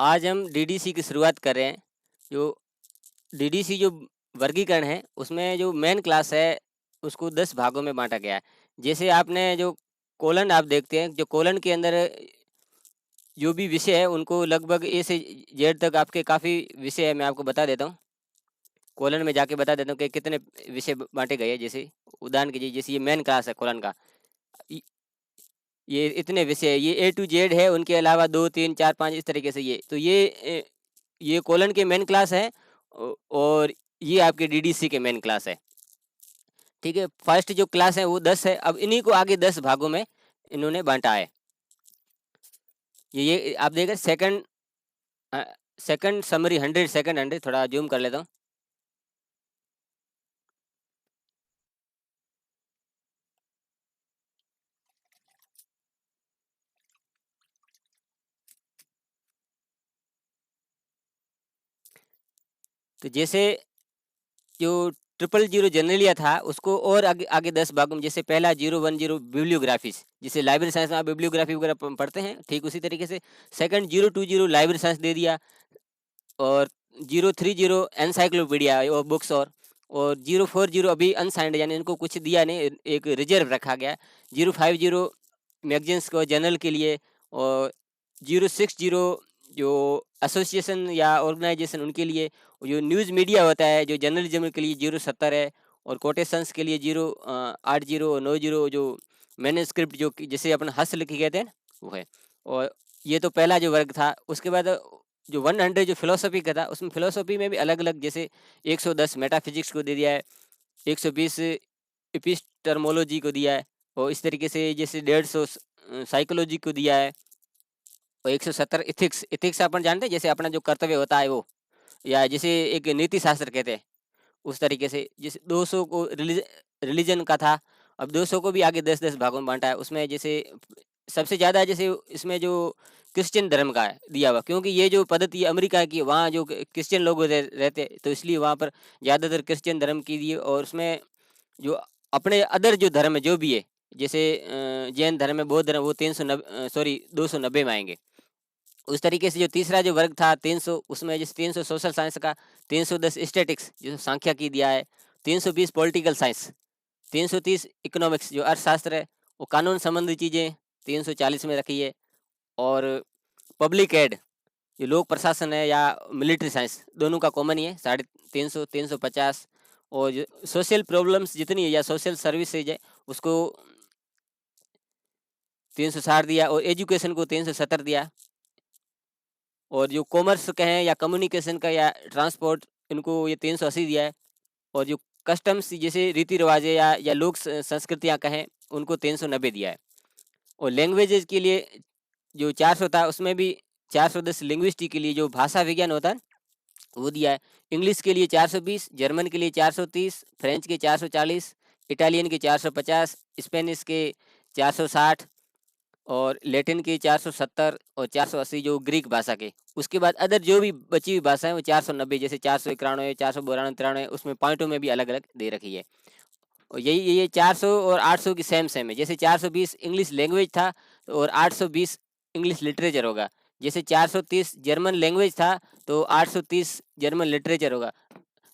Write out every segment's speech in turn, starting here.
आज हम डीडीसी की शुरुआत कर रहे हैं। जो डीडीसी जो वर्गीकरण है उसमें जो मेन क्लास है उसको 10 भागों में बांटा गया है। जैसे आपने जो कोलन आप देखते हैं, जो कोलन के अंदर जो भी विषय है उनको लगभग ए से जेड तक आपके काफ़ी विषय है, मैं आपको बता देता हूँ। कोलन में जाके बता देता हूँ कि कितने विषय बांटे गए हैं। जैसे उदाहरण के लिए, जैसे ये मेन क्लास है कोलन का, ये इतने विषय है, ये ए टू जेड है, उनके अलावा 2 3 4 5 इस तरीके से। ये कोलन के मेन क्लास है और ये आपके डीडीसी के मेन क्लास है। ठीक है, फर्स्ट जो क्लास है वो 10 है। अब इन्हीं को आगे 10 भागों में इन्होंने बांटा है। ये आप देख रहे सेकंड सेकंड समरी 100 सेकंड 100, थोड़ा जूम कर लेता हूँ। तो जैसे जो 000 जनरलिया था उसको और आगे आगे 10 भागों में, जैसे पहला 010 बिब्लियोग्राफीज, जिसे लाइब्रेरी साइंस में आप बिब्लियोग्राफी वगैरह पढ़ते हैं, ठीक उसी तरीके से। सेकंड 020 लाइब्रेरी साइंस दे दिया। और 030 एनसाइक्लोपीडिया और बुक्स। और 040 अभी अनसाइंड, यानी इनको कुछ दिया नहीं, एक रिजर्व रखा गया। 050 मैगजीन्स को जनरल के लिए। और 060 जो एसोसिएशन या ऑर्गेनाइजेशन उनके लिए। जो न्यूज़ मीडिया होता है जो जर्नलिज्म के लिए 070 है। और कोटेशंस के लिए 080 और 90 जो मैन्युस्क्रिप्ट जो जिसे अपन हस्त लिखी कहते हैं वो है। और ये तो पहला जो वर्ग था। उसके बाद जो 100 जो फिलोसफी का था, उसमें फिलोसफी में भी अलग अलग, जैसे 110 मेटाफिजिक्स को दे दिया है, 120 एपिस्टेमोलॉजी को दिया है, और इस तरीके से जैसे 150 साइकोलॉजी को दिया है। और 170 इथिक्स। इथिक्स अपन जानते हैं, जैसे अपना जो कर्तव्य होता है वो, या जिसे एक नीति शास्त्र कहते हैं, उस तरीके से। जैसे 200 को रिलीजन का था। अब 200 को भी आगे 10-10 भागों में बांटा है। उसमें जैसे सबसे ज़्यादा जैसे इसमें जो क्रिश्चियन धर्म का है दिया हुआ, क्योंकि ये जो पद्धति अमेरिका की, वहाँ जो क्रिश्चियन लोग रहते हैं, तो इसलिए वहाँ पर ज़्यादातर क्रिश्चियन धर्म की दिए। और उसमें जो अपने अदर जो धर्म है जो भी है, जैसे जैन धर्म है, बौद्ध धर्म, वो 390 सॉरी 290 में आएंगे। उस तरीके से जो तीसरा जो वर्ग था 300, उसमें जैसे 300 सोशल साइंस का, 310 स्टैटिक्स जो सांख्यिकी दिया है, 320 पॉलिटिकल साइंस, 330 इकोनॉमिक्स जो अर्थशास्त्र है, वो कानून संबंधी चीज़ें 340 में रखी है। और पब्लिक एड जो लोक प्रशासन है, या मिलिट्री साइंस, दोनों का कॉमन ही है, 350 350। और जो सोशल प्रॉब्लम्स जितनी है या सोशल सर्विसेज है उसको 360 दिया। और एजुकेशन को 370 दिया। और जो कॉमर्स कहें या कम्युनिकेशन का या ट्रांसपोर्ट, इनको ये 380 दिया है। और जो कस्टम्स जैसे रीति रिवाज है या लोक संस्कृतियाँ कहें, उनको 390 दिया है। और लैंग्वेजेज के लिए जो 400 था, उसमें भी 410 लिंग्विस्टिक के लिए जो भाषा विज्ञान होता है वो दिया है। इंग्लिश के लिए 420, जर्मन के लिए 430, फ्रेंच के 440, इटालियन के 450, स्पेनिश के 460, और लैटिन के 470, और 480 जो ग्रीक भाषा के। उसके बाद अदर जो भी बची हुई भाषाएं वो 490, जैसे 491, 492, 93, उसमें पॉइंटों में भी अलग अलग दे रखी है। और यही ये 400 और 800 की सेम सेम है। जैसे 420 इंग्लिश लैंग्वेज था, और 820 इंग्लिश लिटरेचर होगा। जैसे 430 जर्मन लैंग्वेज था, तो 830 जर्मन लिटरेचर होगा।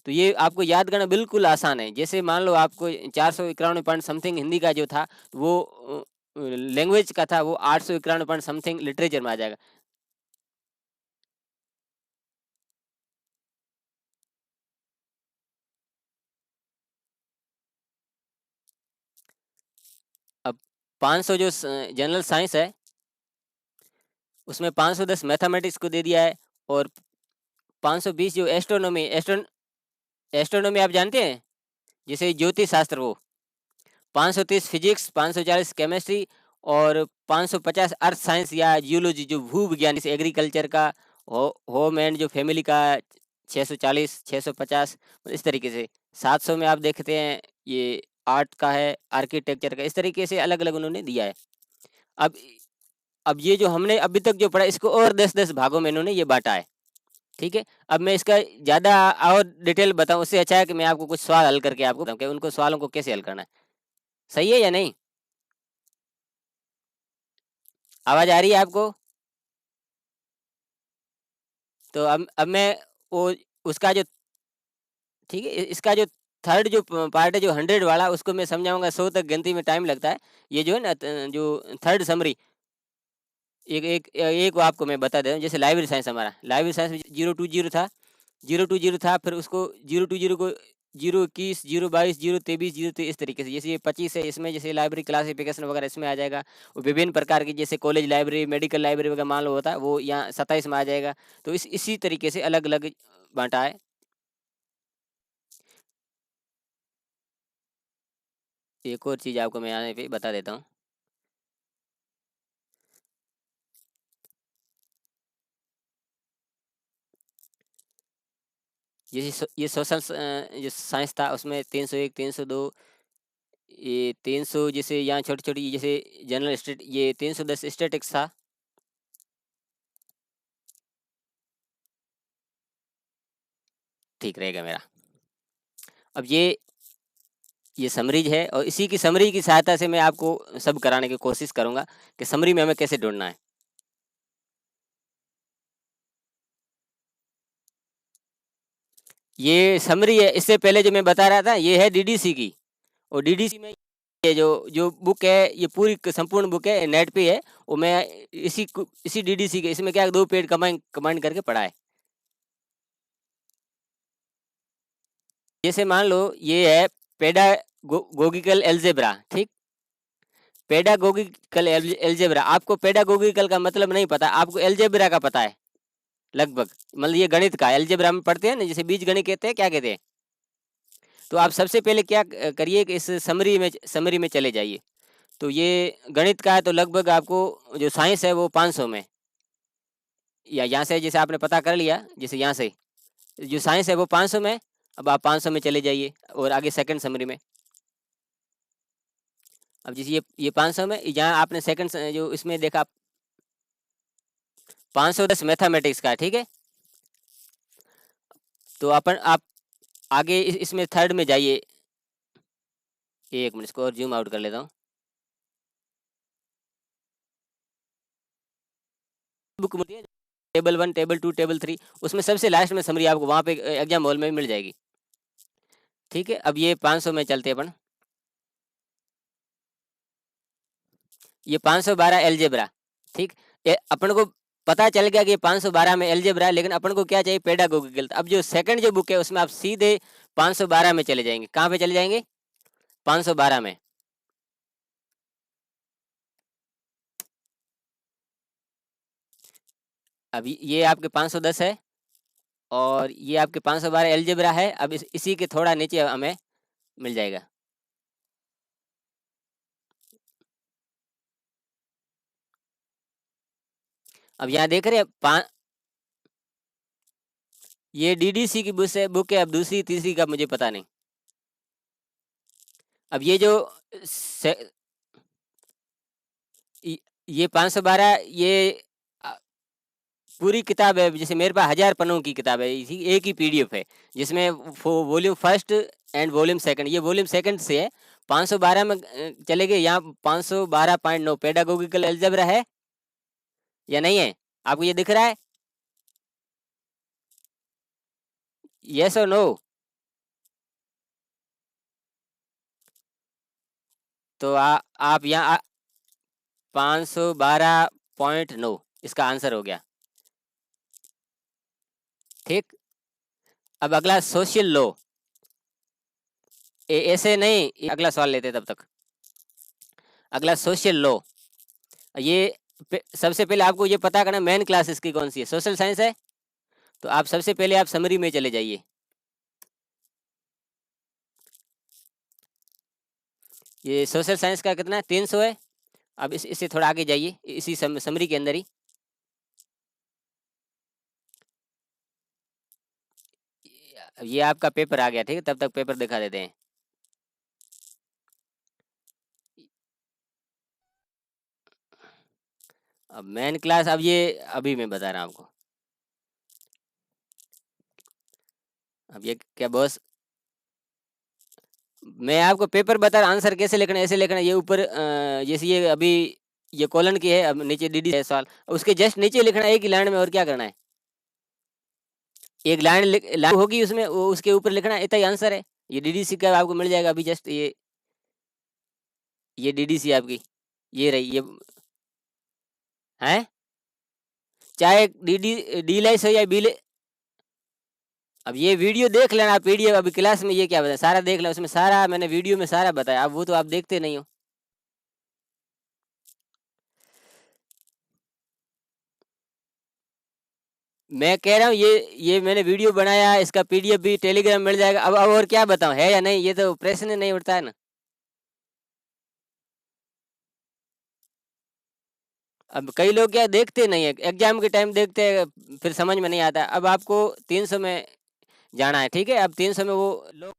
तो ये आपको याद करना बिल्कुल आसान है। जैसे मान लो आपको 491 पॉइंट समथिंग हिंदी का जो था वो लैंग्वेज का था, वो 891 पॉइंट समथिंग लिटरेचर में आ जाएगा। अब 500 जो जनरल साइंस है, उसमें 510 मैथमेटिक्स को दे दिया है। और 520 जो एस्ट्रोनॉमी आप जानते हैं, जैसे ज्योतिष शास्त्र, वो 530 फिजिक्स, 540 केमिस्ट्री, और 550 अर्थ साइंस या जियोलॉजी जो भू विज्ञान, जैसे एग्रीकल्चर का, होम एंड जो फैमिली का 640 650, इस तरीके से। 700 में आप देखते हैं ये आर्ट का है, आर्किटेक्चर का, इस तरीके से अलग अलग उन्होंने दिया है। अब अब ये जो हमने अभी तक जो पढ़ा, इसको और 10-10 भागों में इन्होंने ये बांटा है। ठीक है, अब मैं इसका ज़्यादा और डिटेल बताऊं, उससे अच्छा है कि मैं आपको कुछ सवाल हल करके आपको बताऊं कि उनको सवालों को कैसे हल करना है। सही है या नहीं? आवाज़ आ रही है आपको? तो अब मैं वो उसका जो ठीक है, इसका जो थर्ड जो पार्ट है जो 100 वाला, उसको मैं समझाऊंगा। 100 तक गिनती में टाइम लगता है। ये जो है ना जो थर्ड समरी, एक एक एक वो आपको मैं बता दे रहा हूँ। जैसे लाइब्रेरी साइंस, हमारा लाइब्रेरी साइंस में 020 था, 020 था, फिर उसको 020 को 021, 022, 023, 023, इस तरीके से। जैसे ये 25 है, इसमें जैसे लाइब्रेरी क्लासिफिकेशन वगैरह इसमें आ जाएगा। वो विभिन्न प्रकार की, जैसे कॉलेज लाइब्रेरी, मेडिकल लाइब्रेरी वगैरह मान लो होता है, वो यहाँ 27 में आ जाएगा। तो इसी तरीके से अलग अलग बांटा है। एक और चीज़ आपको मैं यहाँ पे बता देता हूँ। ये सोशल जो साइंस था, उसमें 301, 302, ये 300, जैसे यहाँ छोटी छोटी, जैसे जनरल स्टेट, ये 310 स्टेटिक्स था। ठीक रहेगा मेरा। अब ये समरीज है, और इसी की समरी की सहायता से मैं आपको सब कराने की कोशिश करूंगा कि समरी में हमें कैसे ढूंढना है। ये समरी है। इससे पहले जो मैं बता रहा था, ये है डीडीसी की। और डीडीसी में ये जो जो बुक है, ये पूरी संपूर्ण बुक है, नेट पे है। वो मैं इसी डीडीसी के, इसमें क्या 2 पेज कमांड कमांड करके पढ़ा है। जैसे मान लो ये है पेडागोगिकल एल्जेब्रा, ठीक। पेडागोगिकल एल्जेब्रा, आपको पेडागोगिकल का मतलब नहीं पता, आपको एल्जेब्रा का पता है लगभग। मतलब ये गणित का एल्जेब्रा में पढ़ते हैं ना, जैसे बीज गणित कहते हैं, क्या कहते हैं। तो आप सबसे पहले क्या करिए कि इस समरी में चले जाइए। तो ये गणित का है, तो लगभग आपको जो साइंस है वो 500 में, या यहाँ से जैसे आपने पता कर लिया, जैसे यहाँ से जो साइंस है वो 500 में। अब आप 500 में चले जाइए, और आगे सेकंड समरी में। अब जैसे ये 500 में, यहाँ आपने सेकंड जो इसमें देखा, 510 मैथमेटिक्स का है, ठीक है। तो आप आगे इसमें थर्ड में जाइए। एक मिनट, इसको और जूम आउट कर लेता हूँ। बुक मिलती है, टेबल 1, टेबल 2, टेबल 3, उसमें सबसे लास्ट में समरी आपको वहाँ पे एग्जाम हॉल में भी मिल जाएगी। ठीक है, अब ये 500 में चलते हैं अपन। ये 512 एलजेब्रा, ठीक। अपन को पता चल गया कि 512 में एलजेब्रा, लेकिन अपन को क्या चाहिए, पेडागोगिकल। अब जो सेकंड जो बुक है, उसमें आप सीधे 512 में चले जाएंगे। कहाँ पे चले जाएंगे, 512 में। अब ये आपके 510 है, और ये आपके 512 एलजेब्रा है। अब इसी के थोड़ा नीचे हमें मिल जाएगा। अब यहाँ देख रहे हैं, ये डीडीसी की बुक है। अब दूसरी तीसरी का मुझे पता नहीं। अब ये जो से, ये 512, ये अ, पूरी किताब है। जैसे मेरे पास 1000 पन्नों की किताब है, इसी एक ही पीडीएफ है, जिसमें volume first and volume second, ये वॉल्यूम सेकंड से है। 512 में चले गए। यहाँ 512.9 पेडागोगिकल एल्जेब्रा है या नहीं है, आपको ये दिख रहा है, यस और नो। तो आप यहाँ 512.9 इसका आंसर हो गया, ठीक। अब अगला सोशल लॉ, ऐसे नहीं, अगला सवाल लेते तब तक। अगला सोशल लॉ, ये सबसे पहले आपको ये पता करना मेन क्लास इसकी कौन सी है, सोशल साइंस है। तो आप सबसे पहले आप समरी में चले जाइए। ये सोशल साइंस का कितना है, 300 है। अब इससे थोड़ा आगे जाइए, इसी समरी के अंदर ही। ये आपका पेपर आ गया, ठीक है। तब तक पेपर दिखा देते हैं। अब मेन क्लास, अब ये अभी मैं बता रहा हूँ आपको। अब ये क्या बॉस, मैं आपको पेपर बता रहा, आंसर कैसे लिखना है, ऐसे लिखना है। ये ऊपर जैसे ये अभी ये कॉलन की है, अब नीचे डीडी है सवाल, उसके जस्ट नीचे लिखना है एक ही लाइन में, और क्या करना है। एक लाइन होगी उसमें, वो उसके ऊपर लिखना, इतना ही आंसर है। ये डीडीसी का आपको मिल जाएगा अभी जस्ट, ये डीडीसी आपकी ये रही ये है। चाहे डी लाइस हो या बी। अब ये वीडियो देख लेना आप, पीडीएफ अभी क्लास में ये क्या बताया सारा देख लेना, उसमें सारा मैंने वीडियो में सारा बताया, अब वो तो आप देखते नहीं हो। मैं कह रहा हूँ ये मैंने वीडियो बनाया, इसका पीडीएफ भी टेलीग्राम मिल जाएगा। अब और क्या बताऊँ, है या नहीं, ये तो प्रश्न ही नहीं उठता है ना। अब कई लोग क्या देखते नहीं है, एग्जाम के टाइम देखते हैं, फिर समझ में नहीं आता। अब आपको 300 में जाना है, ठीक है, अब 300 में वो लोग,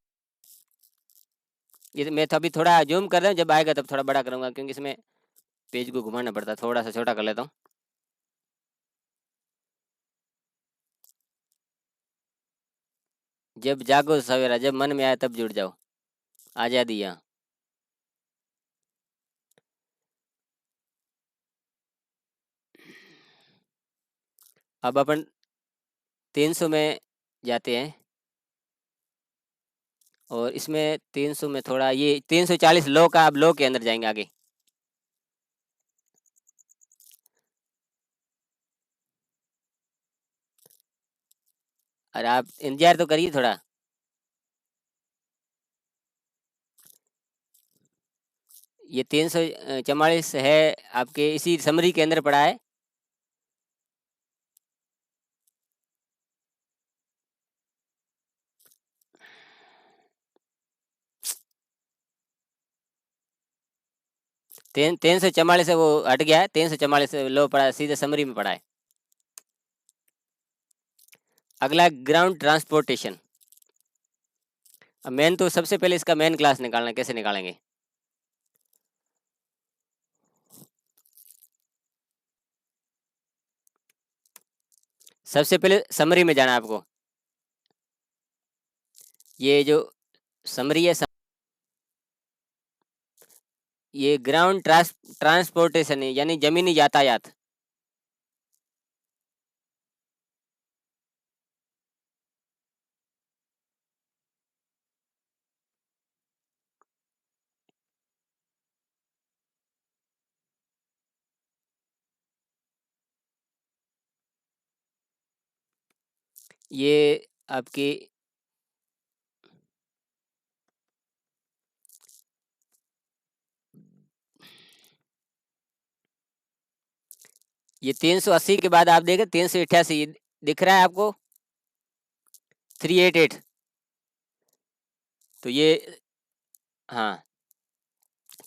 ये मैं तो अभी थोड़ा जूम कर रहा हूँ, जब आएगा तब थोड़ा बड़ा करूँगा, क्योंकि इसमें पेज को घुमाना पड़ता है, थोड़ा सा छोटा कर लेता हूँ। जब जागो सवेरा, जब मन में आए तब जुड़ जाओ, आज़ादी यहाँ। अब अपन 300 में जाते हैं, और इसमें 300 में थोड़ा ये 340 लो का, अब लो के अंदर जाएंगे आगे। अरे आप इंतजार तो करिए थोड़ा। ये 344 है, आपके इसी समरी के अंदर पड़ा है। तीन 344 से वो हट गया है, 344 से लो पड़ा है, सीधे समरी में पड़ा है। अगला ग्राउंड ट्रांसपोर्टेशन। अब मेन तो सबसे पहले इसका मेन क्लास निकालना, कैसे निकालेंगे। सबसे पहले समरी में जाना है आपको। ये जो समरी है, ये ग्राउंड ट्रांसपोर्टेशन है, यानी जमीनी यातायात। ये आपकी ये 380 के बाद आप देखें 388 दिख रहा है आपको, 388। तो ये, हाँ,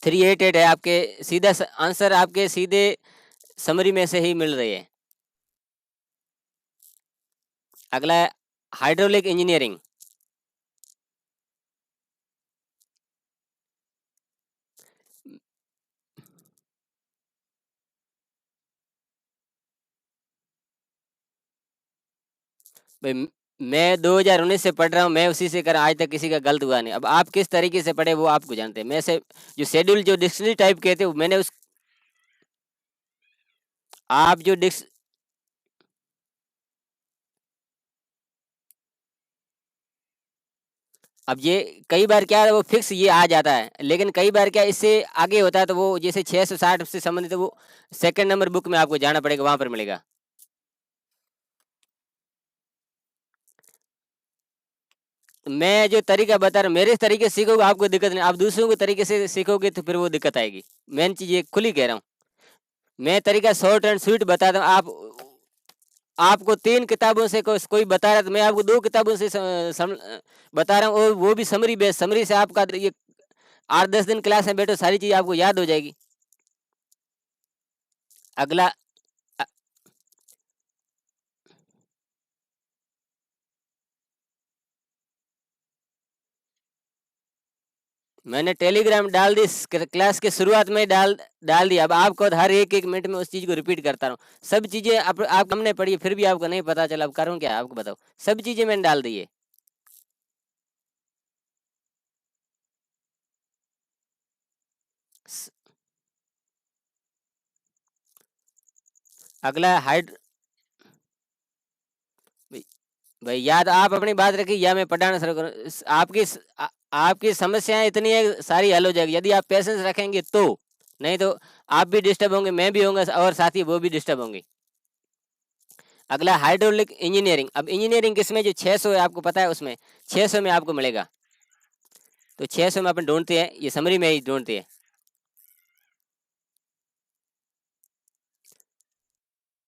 388 है आपके, सीधा आंसर आपके सीधे समरी में से ही मिल रही है। अगला है हाइड्रोलिक इंजीनियरिंग। भाई मैं 2019 से पढ़ रहा हूँ, मैं उसी से कर आज तक किसी का गलत हुआ नहीं। अब आप किस तरीके से पढ़े वो आपको जानते हैं, मैं से जो शेड्यूल जो डिक्शनरी टाइप कहते हैं मैंने उस, आप जो डिक्स अब ये कई बार क्या है, वो फिक्स ये आ जाता है, लेकिन कई बार क्या इससे आगे होता है, तो वो जैसे 660 से संबंधित है, वो सेकंड नंबर बुक में आपको जाना पड़ेगा, वहां पर मिलेगा। मैं जो तरीका बता रहा हूँ, मेरे तरीके से सीखोगे आपको दिक्कत नहीं, आप दूसरों के तरीके से सीखोगे तो फिर वो दिक्कत आएगी। मेन चीज ये खुली कह रहा हूँ, मैं तरीका शॉर्ट एंड स्वीट बताता हूँ। आप आपको 3 किताबों से कोई बता रहा है, तो मैं आपको 2 किताबों से बता रहा हूँ, और वो भी समरी बेस, समरी से आपका ये 8-10 दिन क्लास में बैठो, सारी चीज आपको याद हो जाएगी। अगला अ, मैंने टेलीग्राम डाल दी, क्लास के शुरुआत में ही डाल डाल दिया। अब आपको हर एक एक मिनट में उस चीज को रिपीट करता रहा हूँ, सब चीजें आप हमने पढ़ी, फिर भी आपको नहीं पता चला, अब करूँ क्या आपको बताओ, सब चीजें मैंने डाल दी है। स- अगला हाइड भाई या तो आप अपनी बात रखिए या मैं पढ़ाना शुरू करूँ। आपकी समस्याएं इतनी है, सारी हल हो जाएगी यदि आप पेशेंस रखेंगे तो। नहीं तो आप भी डिस्टर्ब होंगे, मैं भी होंगे, और साथी वो भी डिस्टर्ब होंगे। अगला हाइड्रोलिक इंजीनियरिंग। अब इंजीनियरिंग किसमें, जो 600 है आपको पता है, उसमें 600 में आपको मिलेगा। तो 600 में अपन ढूंढते हैं, ये समरी में ही ढूंढते हैं।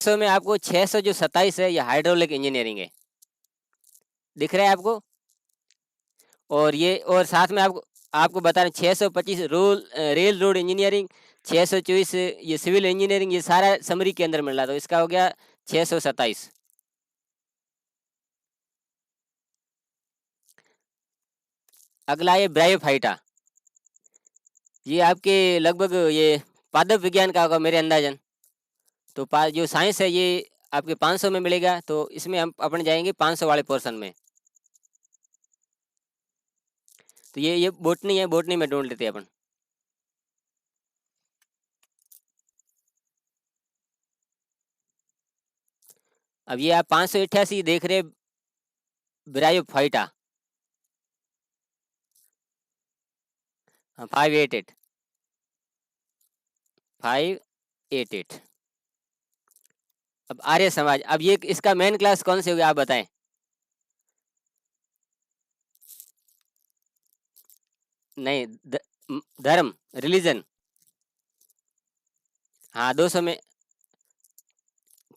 600 में आपको 600 जो 27 है, ये हाइड्रोलिक इंजीनियरिंग है। दिख रहा है आपको? और ये, और साथ में आपको आपको बता रहे 625 रेल रोड इंजीनियरिंग, 624 ये सिविल इंजीनियरिंग, ये सारा समरी के अंदर मिल रहा, तो इसका हो गया 627। अगला ये ब्रायोफाइटा, ये आपके लगभग ये पादप विज्ञान का होगा मेरे अंदाजन। तो जो साइंस है ये आपके 500 में मिलेगा, तो इसमें हम अपन जाएंगे 500 वाले पोर्शन में। तो ये बोटनी है, बोटनी में ढूंढ लेते हैं अपन। अब ये आप 588 देख रहे, ब्रायोफाइटा। हाँ, 588, 588। अब आर्य समाज, अब ये इसका मेन क्लास कौन से होगी आप बताएं? नहीं, धर्म, रिलीजन। हाँ, 200 में।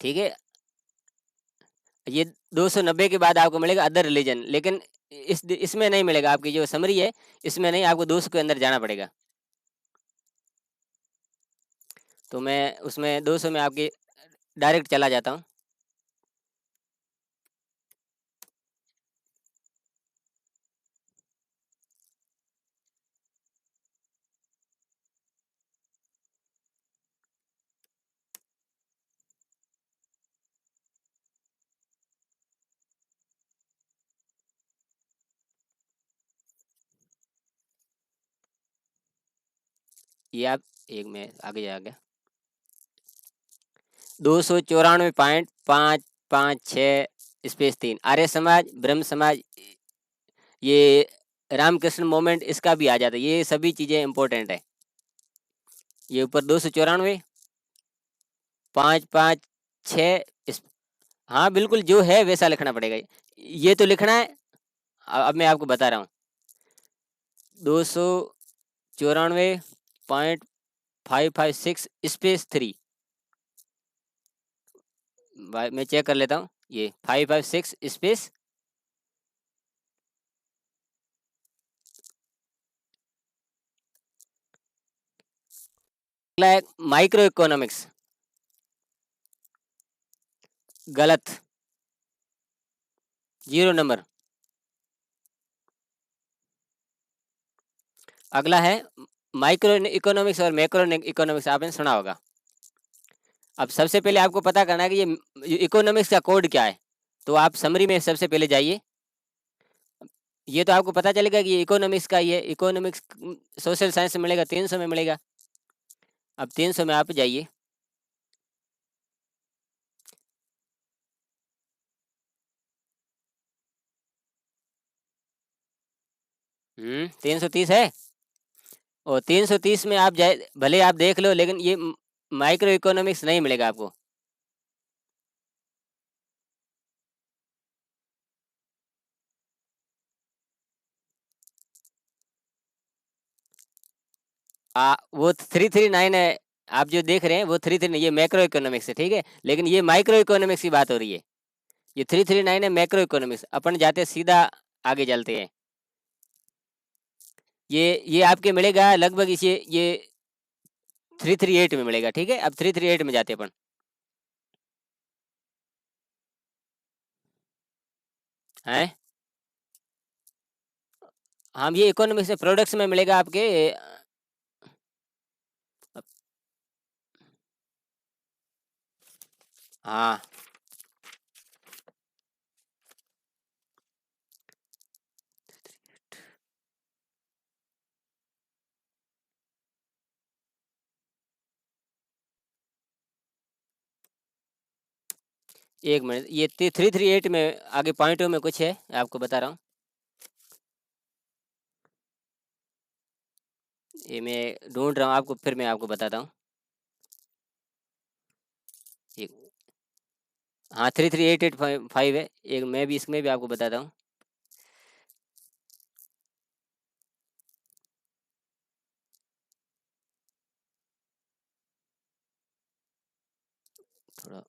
ठीक है, ये 290 के बाद आपको मिलेगा अदर रिलीजन, लेकिन इसमें नहीं मिलेगा, आपकी जो समरी है इसमें नहीं, आपको 200 के अंदर जाना पड़ेगा। तो मैं उसमें 200 में आपके डायरेक्ट चला जाता हूँ। ये आप एक में आगे जा गया, 294.556 स्पेस 3, आर्य समाज, ब्रह्म समाज, ये रामकृष्ण मोमेंट, इसका भी आ जाता है। ये सभी चीज़ें इंपॉर्टेंट है। ये ऊपर 294, 556 इस, हाँ बिल्कुल, जो है वैसा लिखना पड़ेगा। ये तो लिखना है। अब मैं आपको बता रहा हूँ, 294.556 स्पेस 3। मैं चेक कर लेता हूँ, ये 556 स्पेस। अगला है माइक्रो इकोनॉमिक्स, गलत, 0 नंबर। अगला है माइक्रो इकोनॉमिक्स और मैक्रो इकोनॉमिक्स, आपने सुना होगा। अब सबसे पहले आपको पता करना है कि ये इकोनॉमिक्स का कोड क्या है। तो आप समरी में सबसे पहले जाइए। ये तो आपको पता चलेगा कि ये इकोनॉमिक्स का ही है। इकोनॉमिक्स सोशल साइंस में मिलेगा, 300 में मिलेगा। अब 300 में आप जाइए। 330 है। और 330 में आप जाए, भले आप देख लो, लेकिन ये माइक्रो इकोनॉमिक्स नहीं मिलेगा आपको। वो 339 है, आप जो देख रहे हैं वो 339, ये मैक्रो इकोनॉमिक्स है, ठीक है। लेकिन ये माइक्रो इकोनॉमिक्स की बात हो रही है। ये 339 है मैक्रो इकोनॉमिक्स। अपन जाते सीधा आगे चलते हैं। ये आपके मिलेगा लगभग इसे, ये 338 में मिलेगा, ठीक है। अब 338 में जाते हैं अपन। हैं, हम ये इकोनॉमिक्स में प्रोडक्ट्स में मिलेगा आपके। हाँ, एक मिनट, ये 338 में आगे पॉइंटों में कुछ है, आपको बता रहा हूँ। ये मैं ढूंढ रहा हूँ आपको, फिर मैं आपको बताता हूँ। एक, हाँ 33885 है। एक मैं भी इसमें भी आपको बताता हूँ। थोड़ा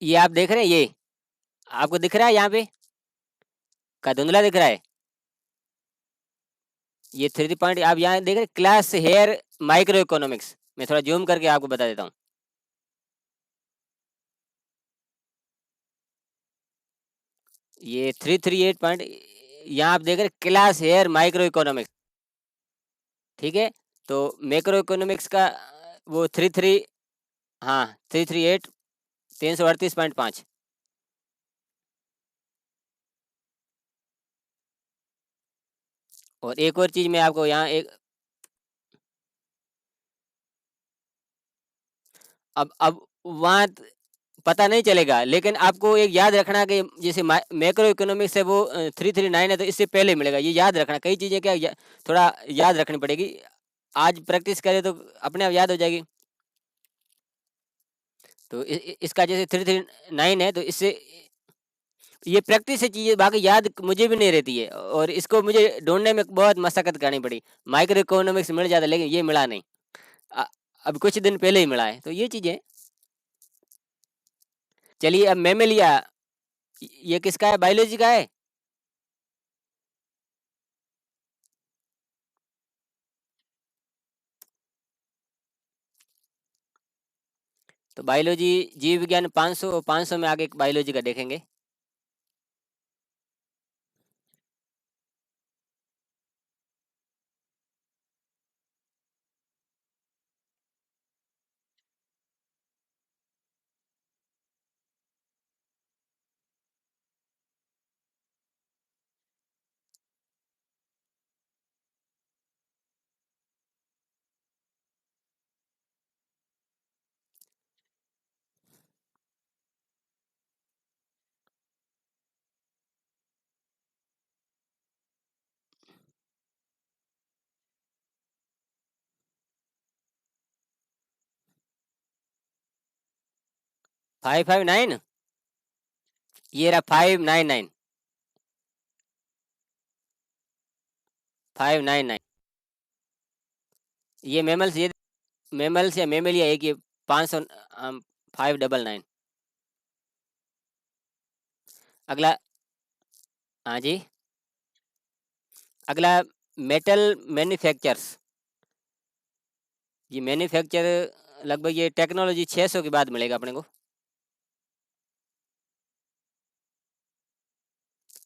ये आप देख रहे हैं, ये आपको दिख रहा है यहाँ पे, का धुंधला दिख रहा है। ये 3 पॉइंट आप यहाँ देख रहे हैं, क्लास हेयर माइक्रो इकोनॉमिक्स। मैं थोड़ा जूम करके आपको बता देता हूँ। ये 338 पॉइंट, यहाँ आप देख रहे हैं क्लास हेयर माइक्रो इकोनॉमिक्स, ठीक है। तो मैक्रो इकोनॉमिक्स का वो 33, हाँ 338, 338.5। और एक और चीज़ मैं आपको यहाँ एक, अब वहाँ पता नहीं चलेगा, लेकिन आपको एक याद रखना कि जैसे मैक्रो इकोनॉमिक्स है वो 339 है, तो इससे पहले मिलेगा, ये याद रखना। कई चीज़ें क्या थोड़ा याद रखनी पड़ेगी, आज प्रैक्टिस करें तो अपने आप याद हो जाएगी। तो इसका जैसे 339 है, तो इससे ये प्रैक्टिस से चीज़ें बाकी याद मुझे भी नहीं रहती है, और इसको मुझे ढूंढने में बहुत मशक्कत करनी पड़ी। माइक्रो इकोनॉमिक्स मिल जाता, लेकिन ये मिला नहीं। अ- अब कुछ दिन पहले ही मिला है, तो ये चीज़ें। चलिए, अब मैमेलिया, ये किसका है, बायोलॉजी का है। तो बायोलॉजी, जीव विज्ञान 500, 500 में आगे बायोलॉजी का देखेंगे। फाइव फाइव नाइन, ये रहा 599, 599। ये मेमल्स, ये मेमल्स या मेमेलिया एक, ये 500, 599। अगला, हाँ जी, अगला मेटल मैन्युफैक्चर्स। ये मैन्युफैक्चर लगभग ये टेक्नोलॉजी 600 के बाद मिलेगा अपने को।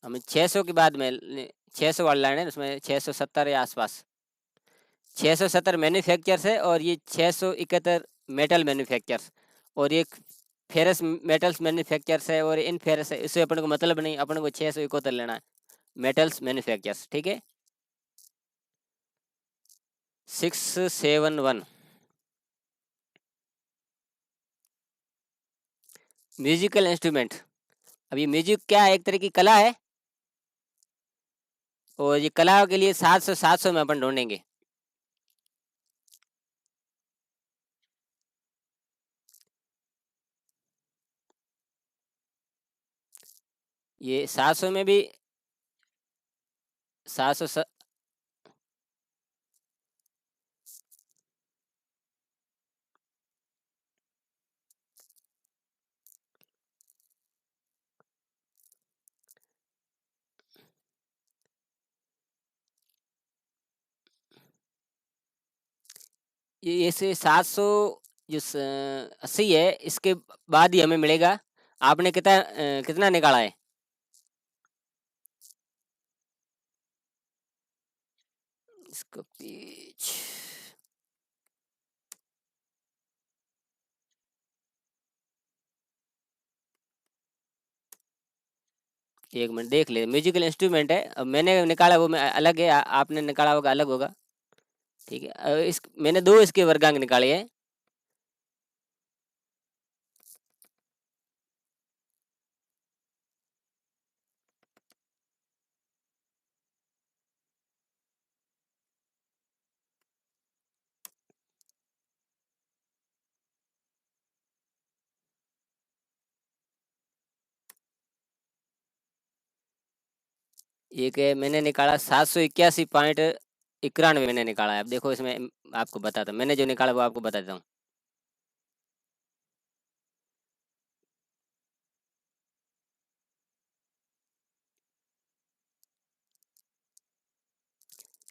हमें 600 के बाद में, 600 वाला लाइन है, उसमें 670 या आसपास। 670 मैन्युफैक्चर्स है, और ये 671 मेटल मैन्युफैक्चर्स। और ये फेरस मेटल्स मैन्युफैक्चर्स है, और इन फेरस है, इससे अपने को मतलब नहीं, अपने को 671 लेना है। मेटल्स मैन्युफैक्चर्स, ठीक है। 671। म्यूजिकल इंस्ट्रूमेंट, अब ये म्यूजिक क्या है, एक तरह की कला है, और ये कला के लिए 700, 700 में अपन ढूंढेंगे। ये 700 में भी 700, ये ऐसे 700 जो 80 है, इसके बाद ही हमें मिलेगा। आपने कितना कितना निकाला है। इसका पेज, एक मिनट देख ले, म्यूजिकल इंस्ट्रूमेंट है। अब मैंने निकाला वो मैं अलग है, आपने निकाला होगा अलग होगा। ठीक है, इस मैंने दो इसके वर्गांक निकाले हैं। एक है मैंने निकाला 781.91 मैंने निकाला है। अब देखो इसमें आपको बताता हूँ, मैंने जो निकाला वो आपको बताता हूँ।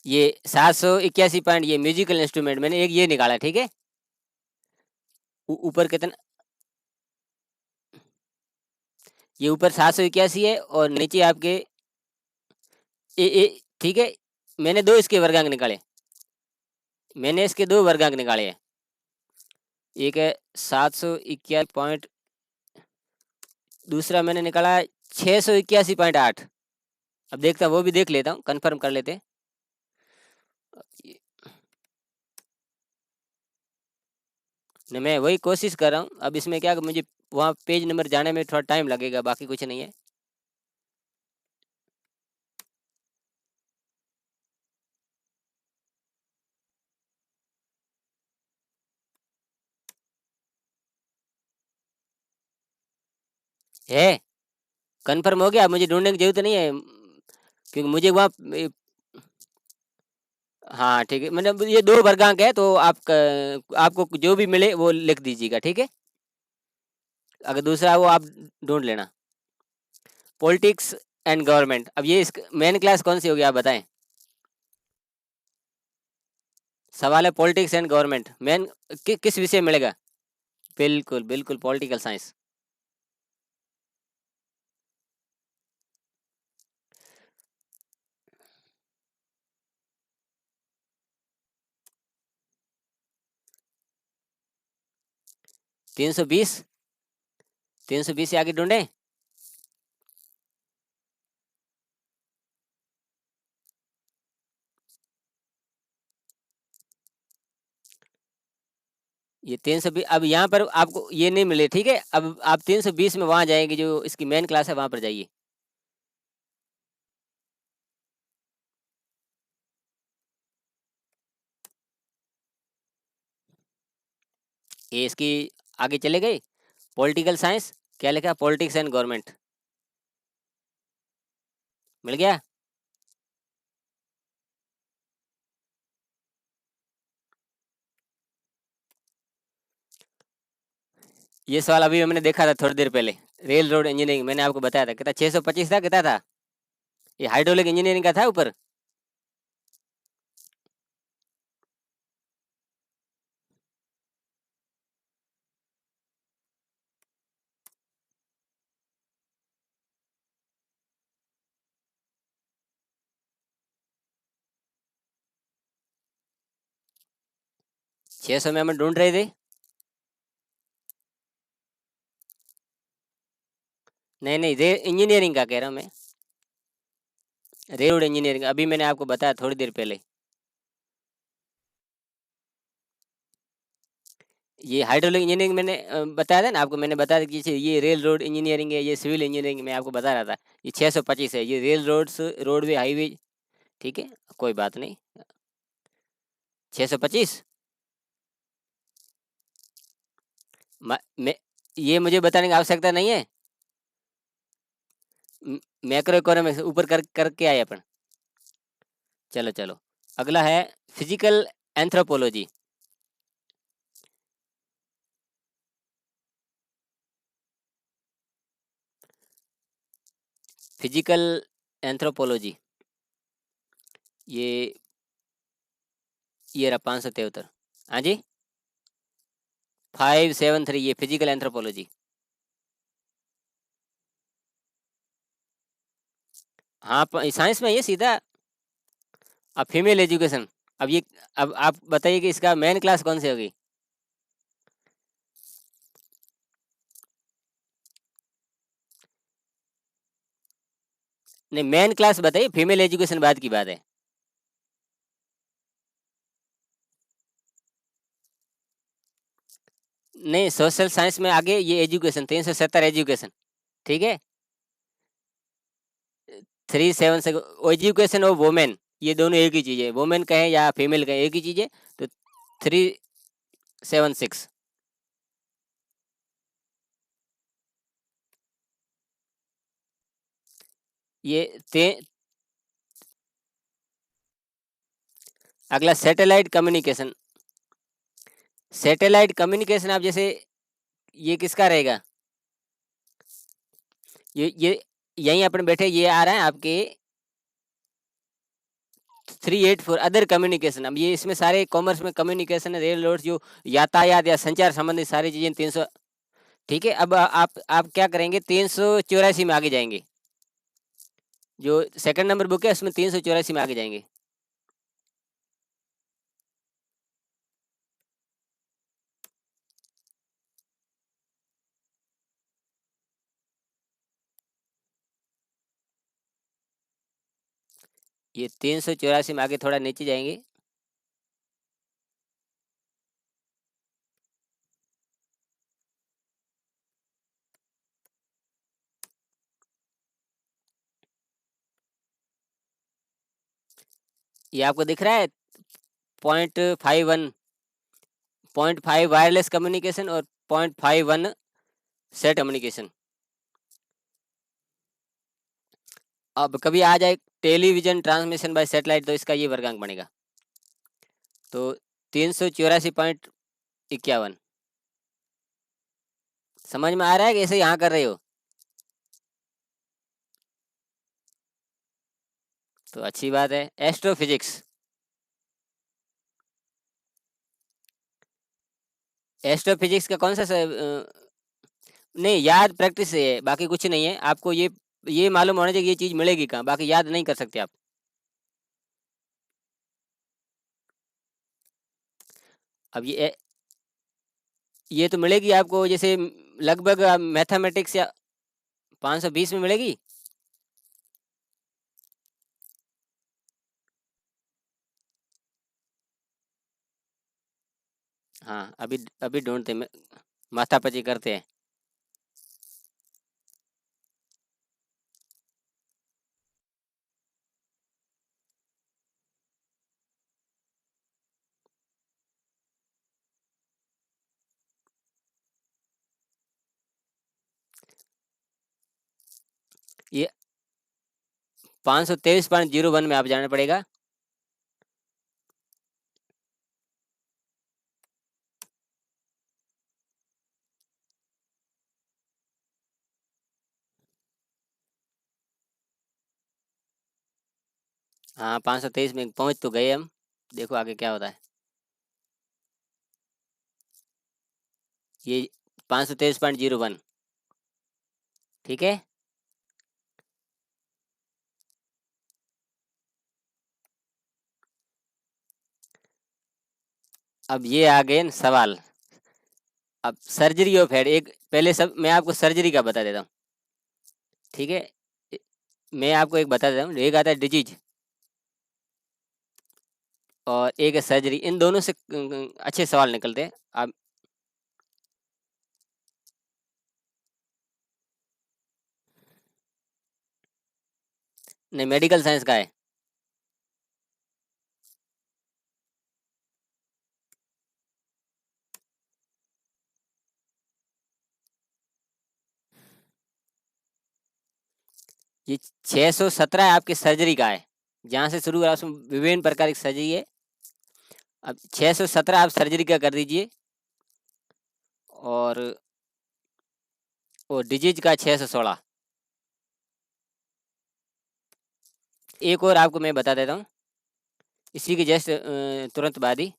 ये 781 पॉइंट, ये म्यूजिकल इंस्ट्रूमेंट मैंने एक ये निकाला, ठीक है। ऊपर कितना, ये ऊपर 781 है और नीचे आपके ठीक है। मैंने दो इसके वर्गांक निकाले, मैंने इसके दो वर्गांक निकाले हैं। एक है 781 पॉइंट, दूसरा मैंने निकाला 681.8। अब देखता वो भी देख लेता हूँ, कंफर्म कर लेते हैं। नहीं, मैं वही कोशिश कर रहा हूँ। अब इसमें क्या, मुझे वहाँ पेज नंबर जाने में थोड़ा टाइम लगेगा, बाकी कुछ नहीं है। है कंफर्म हो गया, मुझे ढूंढने की जरूरत नहीं है, क्योंकि मुझे वहाँ हाँ ठीक है, मैंने ये दो वर्गांक है, तो आप आपको जो भी मिले वो लिख दीजिएगा, ठीक है। अगर दूसरा है वो आप ढूंढ लेना। पॉलिटिक्स एंड गवर्नमेंट, अब ये मेन क्लास कौन सी होगी आप बताएं। सवाल है पॉलिटिक्स एंड गवर्नमेंट, मेन किस विषय में मिलेगा। बिल्कुल बिल्कुल, पॉलिटिकल साइंस। तीन सौ बीस, 320 से आगे ढूंढे। ये 320, अब यहाँ पर आपको ये नहीं मिले, ठीक है। अब आप 320 में वहां जाएंगे, जो इसकी मेन क्लास है वहां पर जाइए। ये इसकी आगे चले गए, पॉलिटिकल साइंस, क्या लिखा, पॉलिटिक्स एंड गवर्नमेंट, मिल गया। ये सवाल अभी मैंने देखा था थोड़ी देर पहले, रेल रोड इंजीनियरिंग, मैंने आपको बताया था कितना, 625 था, कितना था। ये हाइड्रोलिक इंजीनियरिंग का था ऊपर। 600 में हम ढूंढ रहे थे। नहीं नहीं, रे इंजीनियरिंग का कह रहा हूँ मैं, रेल रोड इंजीनियरिंग, अभी मैंने आपको बताया थोड़ी देर पहले। ये हाइड्रोलिक इंजीनियरिंग मैंने बताया था ना आपको, मैंने बताया था कि ये रेल रोड इंजीनियरिंग है, ये सिविल इंजीनियरिंग मैं आपको बता रहा था। ये 625 है, ये रेल रोड्स, रोडवे, हाईवे, ठीक है, कोई बात नहीं। 625 मैं, ये मुझे बताने की आवश्यकता नहीं है। मैक्रो इकोनॉमिक्स ऊपर करके आए अपन। चलो चलो, अगला है फिजिकल एंथ्रोपोलॉजी। फिजिकल एंथ्रोपोलॉजी, ये रहा 573। हाँ जी, 573, ये फिजिकल एंथ्रोपोलॉजी। हाँ, साइंस में ये सीधा अब फीमेल एजुकेशन, अब आप बताइए कि इसका मेन क्लास कौन सी होगी? नहीं, मेन क्लास बताइए, फीमेल एजुकेशन बाद की बात है। नहीं, सोशल साइंस में आगे ये एजुकेशन 370 एजुकेशन, ठीक है। 37 से एजुकेशन और वोमेन, ये दोनों एक ही चीज़ है, वोमेन कहें या फीमेल कहें एक ही चीज़ है। तो 376, ये ते अगला सैटेलाइट कम्युनिकेशन। सैटेलाइट कम्युनिकेशन आप जैसे, ये किसका रहेगा? ये यहीं अपन बैठे, ये आ रहा है आपके 384 अदर कम्युनिकेशन। अब ये इसमें सारे कॉमर्स में कम्युनिकेशन, रेल रोड, जो यातायात या संचार संबंधित सारी चीजें 300, ठीक है। अब आप क्या करेंगे, 384 में आगे जाएंगे, जो सेकंड नंबर बुक है उसमें 384 में आगे जाएंगे। ये 384 में आगे थोड़ा नीचे जाएंगे। ये आपको दिख रहा है 0.51, 0.5 वायरलेस कम्युनिकेशन और 0.51 सेट कम्युनिकेशन। अब कभी आ जाए टेलीविजन ट्रांसमिशन बाय सैटेलाइट, तो इसका ये वर्गांक बनेगा, तो 384.51। समझ में आ रहा है कि ऐसे यहाँ कर रहे हो? तो अच्छी बात है। एस्ट्रोफिजिक्स, एस्ट्रोफिजिक्स का कौन सा नहीं, याद प्रैक्टिस से है, बाकी कुछ नहीं है। आपको ये मालूम होना चाहिए कि ये चीज़ मिलेगी कहाँ, बाकी याद नहीं कर सकते आप। अब ये तो मिलेगी आपको, जैसे लगभग मैथमेटिक्स या 520 में मिलेगी। हाँ, अभी अभी ढूंढते, माथापची करते हैं। ये 523.01 में आप जाना पड़ेगा। हाँ, 523 में पहुंच तो गए हम। देखो आगे क्या होता है। ये 523.01, ठीक है। अब ये आ गए न सवाल। अब सर्जरी ऑफ हेड, एक पहले सब मैं आपको सर्जरी का बता देता हूँ, ठीक है। मैं आपको एक बता देता हूँ, एक आता है डिजीज और एक है सर्जरी। इन दोनों से अच्छे सवाल निकलते हैं। आप नहीं, मेडिकल साइंस का है। ये 617 आपके सर्जरी का है, जहाँ से शुरू हुआ उसमें विभिन्न प्रकार की सर्जरी है। अब 617 आप सर्जरी का कर दीजिए, और डिजीज का 616। एक और आपको मैं बता देता हूँ, इसी के जस्ट तुरंत बाद ही,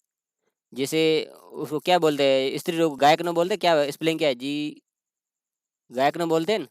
जैसे उसको क्या बोलते हैं, स्त्री रोग गायक नो बोलते हैं, क्या स्पेलिंग क्या है जी? गायक नो बोलते हैं न?